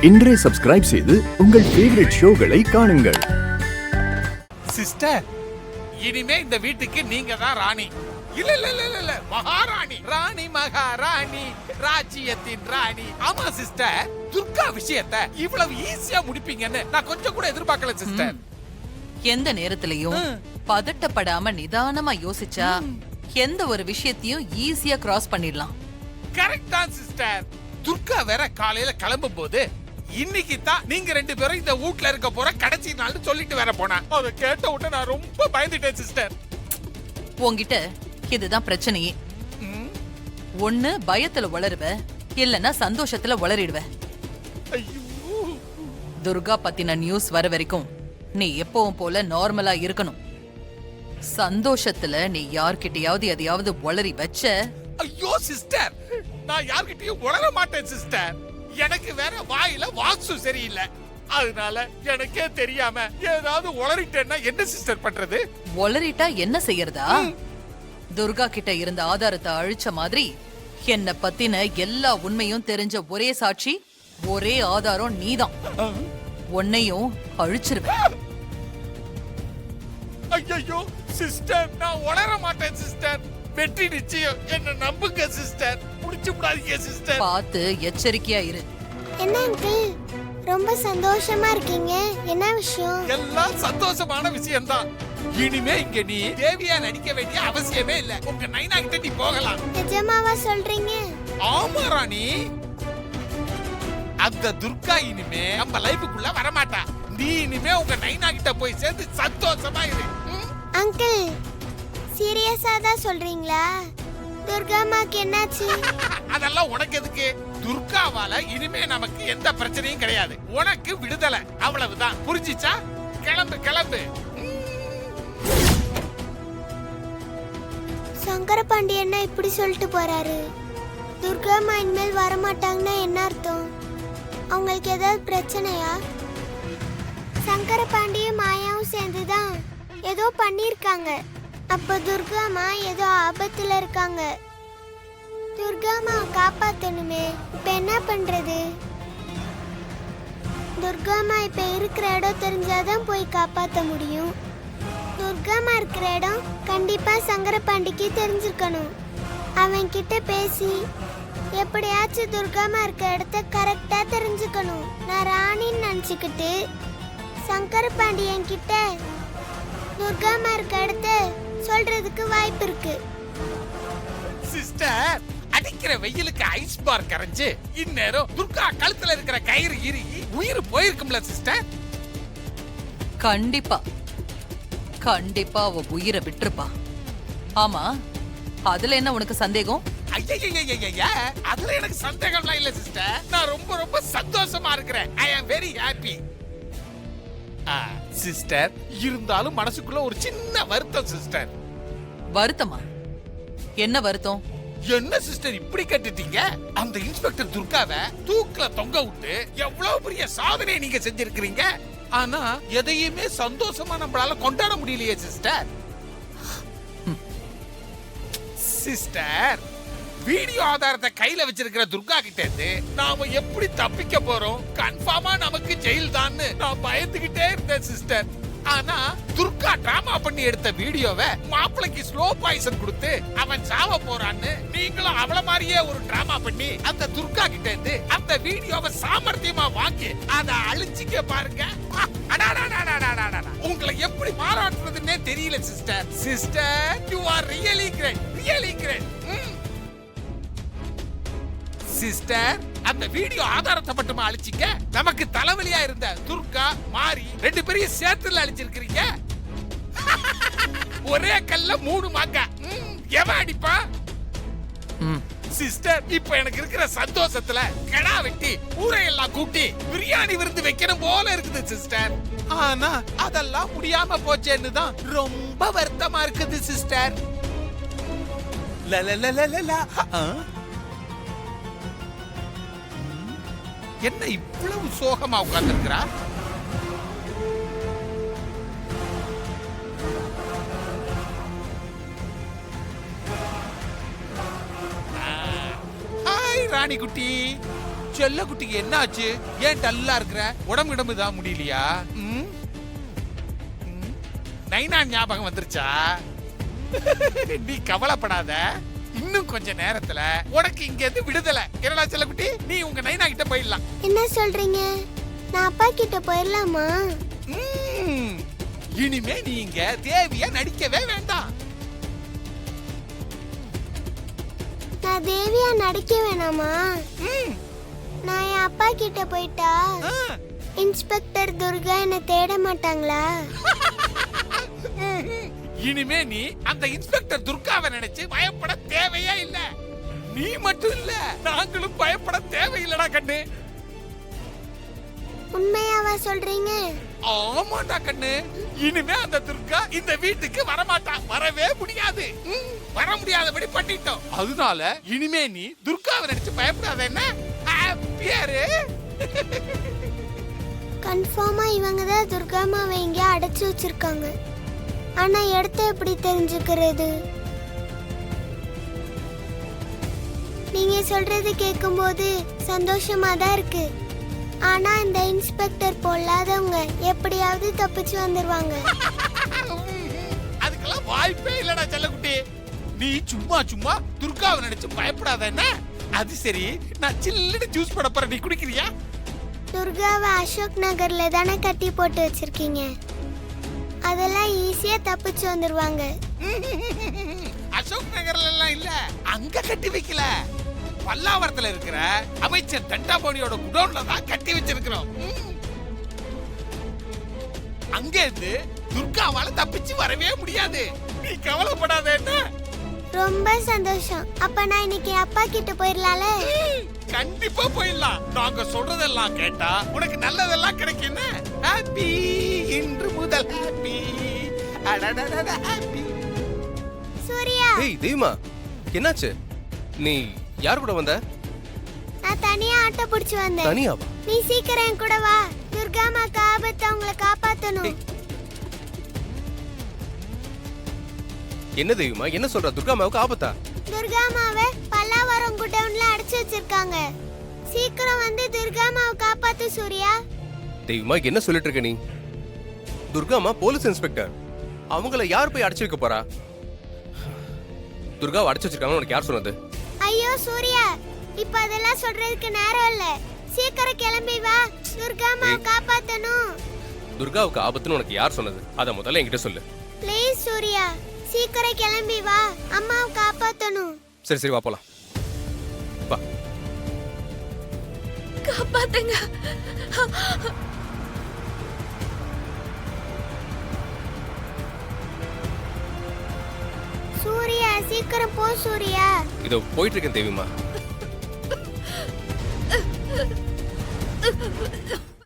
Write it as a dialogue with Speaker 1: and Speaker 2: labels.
Speaker 1: இன்றே சப்ஸ்கிரைப் செய்து உங்கள் ஃபேவரட் ஷோகளை காணுங்கள்.
Speaker 2: சிஸ்டர், இனிமே இந்த வீட்டுக்கு நீங்க தான் ராணி. இல்ல இல்ல இல்ல இல்ல மகாராணி. ராணி மகாராணி, ராஜ்யத்தின் ராணி. ஆமா சிஸ்டர், துர்கா விஷயத்தை இவ்வளவு ஈஸியா முடிப்பீங்கன்னு நான் கொஞ்சம் கூட எதிர்பார்க்கல சிஸ்டர்.
Speaker 3: எந்த நேரத்திலையும் பதட்டப்படாம நிதானமா யோசிச்சா எந்த ஒரு விஷயத்தையும் ஈஸியா கிராஸ் பண்ணிடலாம்.
Speaker 2: கரெக்ட் தான் சிஸ்டர். துர்கா வேற காலையில கிளம்பும் போது இன்னைக்கு தான் நீங்க ரெண்டு பேரும் இந்த வீட்ல இருக்க போற கடைசி நாள் சொல்லிட்டு வேற போனா. அதை கேட்ட உடனே நான் ரொம்ப பயந்துட்டேன் சிஸ்டர்.
Speaker 3: உன்கிட்ட இதுதான் பிரச்சனையே. ஒண்ணு பயத்துல வளருவ, இல்லன்னா சந்தோஷத்துல வளரிடுவ.
Speaker 2: ஐயோ,
Speaker 3: துர்கா பத்தின நியூஸ் வர வரைக்கும் நீ எப்பவும் போல நார்மலா இருக்கணும். சந்தோஷத்துல நீ யார்கிட்டயாவது எதையாவது வளரி வச்ச.
Speaker 2: ஐயோ சிஸ்டர், நான் யார்கிட்டயும் உளர மாட்டேன் சிஸ்டர். எனக்கு வேற வாயில வாசு சரியில்லை. அதனால எனக்கே தெரியாம ஏதாவது உளறிட்டேன்னா என்ன சிஸ்டர் பண்றது?
Speaker 3: வளரிட்டா என்ன செய்யறதா? துர்கா கிட்ட இருந்த ஆதாரத்தை அழிச்ச மாதிரி என்ன பத்தின எல்லா உண்மையும் தெரிஞ்ச ஒரே சாட்சி, ஒரே ஆதாரம் நீதான். உன்னையும் அழிச்சிருவேன்.
Speaker 2: ஐயோ சிஸ்டர், நான் உளர மாட்டேன் சிஸ்டர். வெற்றி நிச்சயம், என்ன நம்புங்க சிஸ்டர். முடிச்சு விடாதீங்க சிஸ்டர்.
Speaker 3: பார்த்து எச்சரிக்கையா இரு.
Speaker 4: என்ன அங்கிள், ரொம்ப சந்தோஷமா இருக்கீங்க? என்ன விஷயம்?
Speaker 2: எல்லாம் சந்தோஷமான விஷயம் தான். இனிமே இங்க நீ தேவியா நடிக்க வேண்டிய அவசியமே இல்ல. உங்க நைனா கிட்ட நீ போகலாம்.
Speaker 4: நிஜமாவா சொல்றீங்க?
Speaker 2: ஆமா ராணி, அந்த துர்கா இனிமே நம்ம லைஃபுக்குள்ள வரமாட்டா. நீ இனிமே உங்க நைனா கிட்ட போய் சேர்ந்து சந்தோஷமா இரு.
Speaker 4: அங்கிள், சீரியஸா தான் சொல்றீங்களா? துர்காமாக்கு என்னாச்சு?
Speaker 2: அதெல்லாம் உனக்கு எதுக்கு? துர்காவால இனிமே நமக்கு எந்த பிரச்சனையும் கிடையாது. உனக்கு விடுதலை, அவ்வளவுதான். புரிஞ்சிச்சா? கிளம்பு கிளம்பு.
Speaker 4: சங்கர பாண்டியன்னா இப்படி சொல்லிட்டு போறாரு. துர்காமா இனிமேல் வரமாட்டாங்கன்னா என்ன அர்த்தம்? அவங்களுக்கு ஏதாவது பிரச்சனையா? சங்கர பாண்டியும் மாயாவும் சேர்ந்துதான் ஏதோ பண்ணிருக்காங்க. அப்ப துர்காமா ஏதோ ஆபத்துல இருக்காங்க. துர்காமா காப்பாத்தணுமே. இப்ப என்ன பண்றது? துர்காமா இப்ப இருக்கிற இடம் தெரிஞ்சாதான் போய் காப்பாத்த முடியும். துர்காமா இருக்கிற இடம் கண்டிப்பா சங்கரபாண்டிக்கு தெரிஞ்சிருக்கணும். அவன் கிட்ட பேசி எப்படியாச்சும் துர்காமா இருக்க இடத்த கரெக்டா தெரிஞ்சுக்கணும். நான் ராணின்னு நினைச்சுக்கிட்டு சங்கரபாண்டியன் கிட்ட துர்காமா இருக்க இடத்த சொல்றதுக்கு வாய்ப்பு இருக்கு.
Speaker 2: சிஸ்டர், அடிக்கிற வெயிலுக்கு ஐஸ் பார் கரைஞ்சு இந்நேரம் துர்கா கழுத்துல இருக்கிற கயிறு இறுகி உயிர் போயிருக்கும்ல சிஸ்டர்.
Speaker 3: கண்டிப்பா கண்டிப்பா அவ உயிரை விட்டுருப்பா. ஆமா, அதுல என்ன உனக்கு சந்தேகம்?
Speaker 2: ஐயா, அதுல எனக்கு சந்தேகம்லாம் இல்ல சிஸ்டர். நான் ரொம்ப ரொம்ப சந்தோஷமா இருக்கிறேன். ஐ ஆம் வெரி ஹாப்பி. சிஸ்டர், இருந்தாலும் மனசுக்குள்ள ஒரு சின்ன வருத்தம் சிஸ்டர்.
Speaker 3: வருத்தமா? என்ன வருத்தம்?
Speaker 2: என்ன சிஸ்டர் இப்படி கேட்டுட்டீங்க? அந்த இன்ஸ்பெக்டர் துர்காவை தூக்குல தொங்க விட்டு எவ்வளவு பெரிய சாதனை நீங்க செஞ்சிருக்கீங்க. ஆனா எதையுமே சந்தோஷமா நம்மளால கொண்டாட முடியலையே சிஸ்டர். சிஸ்டர், வீடியோ ஆதாரத்தை கையில வச்சிருக்கிற துர்கா கிட்ட இருந்து நாம எப்படி தப்பிக்க போறோம்? கன்ஃபார்மா நமக்கு ஜெயில் தான் நான் பயந்துகிட்டே இருந்தேன் சிஸ்டர். ஆனா துர்கா டிராமா பண்ணி எடுத்த வீடியோவை மாப்பிளைக்கு ஸ்லோ பாய்சன் கொடுத்து அவன் சாவ போறான்னு நீங்களும் அவள மாதிரியே ஒரு டிராமா பண்ணி அந்த துர்கா கிட்ட இருந்து அந்த வீடியோவை சாமர்த்தியமா வாங்கி அதை அழிச்சிக்க பாருங்க. உங்களை எப்படி பாராட்டுறதுன்னே தெரியல sister. Sister, you are really great, really great. Sister, அந்த வீடியோ ஆதாரத்தை மட்டுமா அழிச்சிக்க? நமக்கு தலைவலியா இருந்த துர்கா மாறி ரெண்டு பேரையும் சேர்த்துல அழிச்சிருக்கீங்க. ஒரே கல்ல 3 மாங்கா. எவன் அடிப்பா? சிஸ்டர், இப்ப எனக்கு இருக்கிற சந்தோஷத்துல கடா வெட்டி ஊரையெல்லாம் கூட்டி பிரியாணி விருந்து வைக்கணும் போல இருக்குது சிஸ்டர். ஆனா அதெல்லாம் முடியாம போச்சேன்னு தான் ரொம்ப வருத்தமா இருக்குது சிஸ்டர். என்ன இவ்வளவு சோகமா உட்கார்ந்திருக்கிறா? ராணி குட்டி, செல்ல குட்டிக்கு என்ன ஆச்சு? ஏன் டல்லா இருக்கிற? உடம்பு இடம்புதான் முடியலையா? நைனா ஞாபகம் வந்துருச்சா? நீ கவலைப்படாத, இன்னும் கொஞ்ச நேரத்துல உனக்கு இங்க இருந்து விடுதலை. என்னடா செல்ல குட்டி, நீ உங்க நைனா கிட்ட போயிடலாம்.
Speaker 4: என்ன சொல்றீங்க? நான் அப்பா கிட்ட போயிடலாமா?
Speaker 2: இனிமே நீங்க தேவியா நடிக்கவே வேண்டாம்.
Speaker 4: நான் தேவியா நடிக்க வேணாமா? நான் என் அப்பா கிட்ட போயிட்டா இன்ஸ்பெக்டர் துர்கா என்ன தேட மாட்டாங்களா?
Speaker 2: இனிமே நீ அந்த இன்ஸ்பெக்டர் துர்காவை நினைச்சு பயப்பட தேவையே இல்ல. நீ மட்டும் இல்ல, நாங்களும் பயப்பட தேவையில்லடா கண்ணு.
Speaker 4: உண்மையாவா சொல்றீங்க?
Speaker 2: ஆமாடா கண்ணு, இனிமே அந்த துர்கா இந்த வீட்டுக்கு வரமாட்டா, வரவே முடியாது. வர முடியாதபடி பண்ணிட்டோம். அதனால இனிமே நீ துர்காவை நினைச்சு பயப்படாத. என்ன ஹாப்பியாரு?
Speaker 4: கன்ஃபார்மா இவங்க தான் துர்காமாவை இங்க அடைச்சு வச்சிருக்காங்க. ஆனா இடத்த எப்படி தெரிஞ்சுக்கிறது? நீங்க சொல்றது கேட்கும்போது சந்தோஷமா தான் இருக்கு. ஆனா இந்த இன்ஸ்பெக்டர் பொல்லாதவங்க எப்படியாவது தப்பிச்சு வந்துருவாங்க.
Speaker 2: அதுக்கெல்லாம் வாய்ப்பே இல்லடா செல்லக்குட்டி. நீ சும்மா சும்மா துர்காவை நினைச்சு பயப்படாத. என்ன அது சரி, நான் சில்லுன்னு ஜூஸ் போட போறேன், நீ குடிக்கிறியா?
Speaker 4: துர்காவை அசோக் நகர்ல தானே கட்டி போட்டு வச்சிருக்கீங்க. அதெல்லாம் ஈஸியா தப்பிச்சு வந்துருவாங்க.
Speaker 2: அசோக் நகர்ல எல்லாம் இல்ல, அங்க கட்டி வைக்கல. பல்லாவரத்துல இருக்கிற அமைச்சர் தண்டாபாணியோட குடோன்ல தான் கட்டி வச்சிருக்கிறோம். அங்க இருந்து துர்காவால தப்பிச்சு வரவே முடியாது. நீ கவலைப்படாத. என்ன
Speaker 4: ரொம்ப சந்தோஷம். அப்ப நான் இன்னைக்கு அப்பா கிட்ட போயிடலாம்ல?
Speaker 2: கண்டிப்பா போயிடலாம். நாங்க சொல்றதெல்லாம் கேட்டா உனக்கு நல்லதெல்லாம் கிடைக்கும். ஹாப்பி, இன்று முதல் ஹாப்பி. அடடடட ஹாப்பி.
Speaker 4: சூர்யா,
Speaker 5: ஏய் தெய்வமா, என்னாச்சு? நீ யார் கூட வந்த?
Speaker 4: நான் தனியா ஆட்டோ பிடிச்சு வந்தேன்.
Speaker 5: தனியாவா?
Speaker 4: நீ சீக்கிரம் என் கூட வா. துர்காமாக்கு ஆபத்து, அவங்கள காப்பாத்தணும்.
Speaker 5: என்ன தெய்வமா, என்ன சொல்ற? துர்காமாவுக்கு ஆபத்தா?
Speaker 4: துர்காமாவை பல்லாவரம் குடவுன்ல அடைச்சு வச்சிருக்காங்க. சீக்கிரம் வந்து துர்காமாவை காப்பாத்து சூர்யா.
Speaker 5: தெய்வமா, என்ன சொல்லிட்டு இருக்க நீ? துர்காமா போலீஸ் இன்ஸ்பெக்டர். அவங்கள யார் போய் அடைச்சு வைக்க போறா? துர்காவை அடைச்சு வச்சிருக்காங்க, உனக்கு யார் சொன்னது?
Speaker 4: ஐயோ சூர்யா, இப்ப அதெல்லாம் சொல்றதுக்கு நேரம் இல்ல. சீக்கிரம் கிளம்பி வா, துர்காமாவை காப்பாத்தணும்.
Speaker 5: துர்காவுக்கு ஆபத்துன்னு உனக்கு யார் சொன்னது? அத முதல்ல என்கிட்ட சொல்லு.
Speaker 4: ப்ளீஸ் சூர்யா, சீக்கிரம் கிளம்பி வா, அம்மாவை காப்பாத்தணும்.
Speaker 5: சரி சரி, வா போலாம். வா.
Speaker 3: காப்பாத்துங்க.
Speaker 4: சூர்யா சீக்கிரம் போ சூர்யா.
Speaker 5: இதோ போயிட்டு இருக்கேன் தெய்வமா.